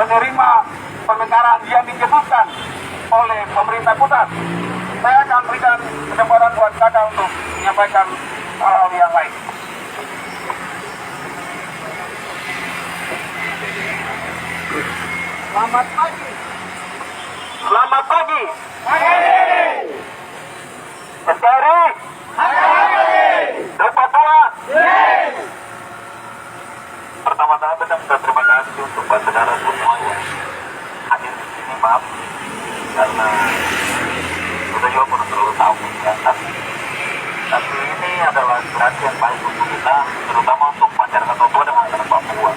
menerima pemekaran yang dijemputkan oleh pemerintah pusat. Saya akan berikan kesempatan buat kakak untuk menyampaikan hal-hal yang lain. Selamat pagi. Selamat pagi. NKRI. Dan Papua. Pertama-tama saya terima kasih untuk saudara semua yang hadir di sini. Maaf karena sudah juga pun terlalu tahu ya. Tapi ini adalah generasi yang baik untuk kita, terutama untuk masyarakat Papua dan masyarakat Papua.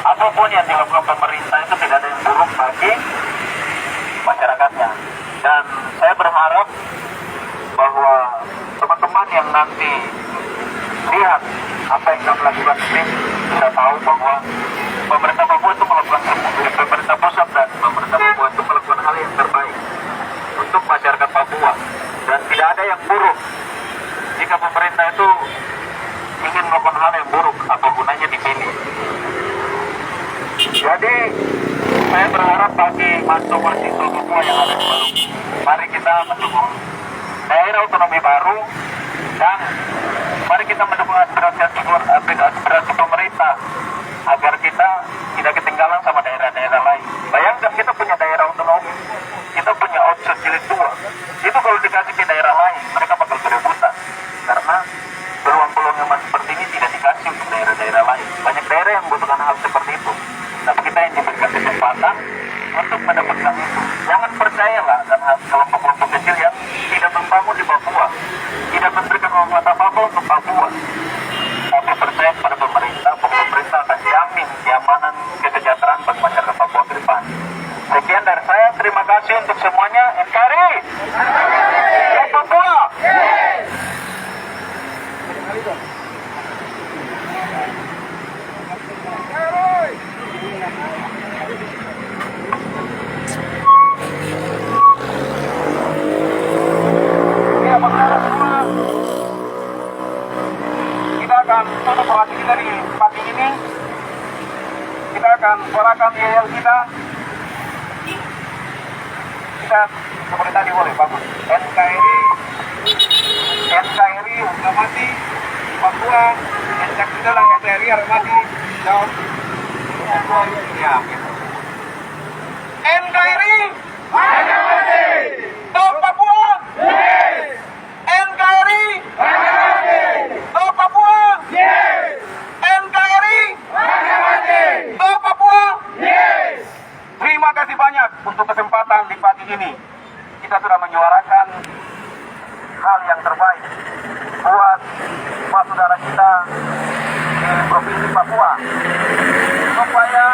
Apapun yang dilakukan pemerintah itu tidak ada yang buruk bagi masyarakatnya. Dan saya berharap bahwa teman-teman yang nanti lihat apa yang kami lakukan ini bisa tahu bahwa pemerintah Papua itu melakukan pemerintah pusat dan pemerintah Papua itu melakukan hal yang terbaik untuk masyarakat Papua, dan tidak ada yang buruk. Jika pemerintah itu ingin melakukan hal yang buruk, apa gunanya dipilih? Jadi saya berharap bagi mahasiswa Papua yang ada di Maluku, mari kita mendukung daerah otonomi baru dan mari kita mendukung aspirasi pemerintah agar kita tidak ketinggalan sama daerah-daerah lain. Bayangkan kita punya daerah otonomi, kita punya outsource jilid 2. Itu kalau dikasih ke daerah lain, mereka bakal berebutan. Karena peluang-peluang yang seperti ini tidak dikasih untuk daerah-daerah lain. Banyak daerah yang membutuhkan hal seperti itu. Tapi kita yang diberikan kesempatan untuk mendapatkan itu. Jangan percayalah dengan kelompok-kelompok kecil yang tidak membangun di Papua, tidak memberikan manfaat apa-apa untuk Papua. Tapi percaya pada pemerintah, bahwa pemerintah akan jamin keamanan, kesejahteraan bagi masyarakat Papua ke depan. Sekian dari saya, terima kasih untuk semuanya. NKRI! Dan Papua! Kita akan tutup rapat kita dari pagi ini. Kita akan suarakan yel kita. Kita seperti tadi boleh bagus. NKRI udah mati. Papua NKRI harus mati. Jauh. Ya, gitu. NKRI harus mati. Stop Papua. NKRI harus mati. Stop Papua. NKRI harus mati. Stop Papua. Terima kasih banyak untuk kesempatan di pagi ini. Kita sudah menyuarakan hal yang terbaik buat saudara kita di Provinsi Papua, supaya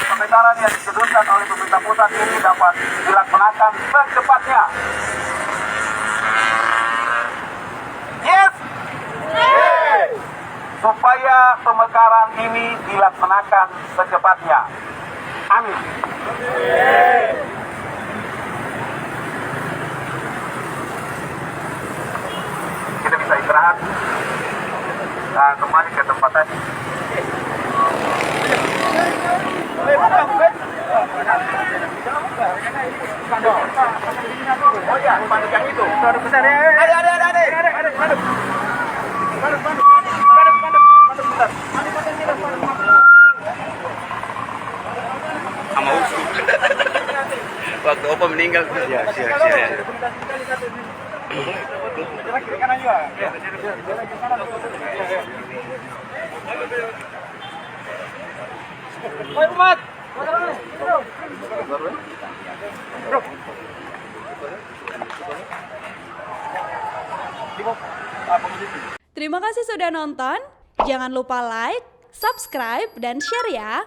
pemekaran yang dicetuskan oleh pemerintah pusat ini dapat dilaksanakan secepatnya. Yes! Supaya pemekaran ini dilaksanakan secepatnya. Amin. Kita bisa istirahat dan kembali ke tempat tadi. Oh ya, spanduk yang itu. Sama Usuk. Waktu Opa meninggal. Ya. Umat. Terima kasih sudah nonton. Jangan lupa like, subscribe, dan share ya.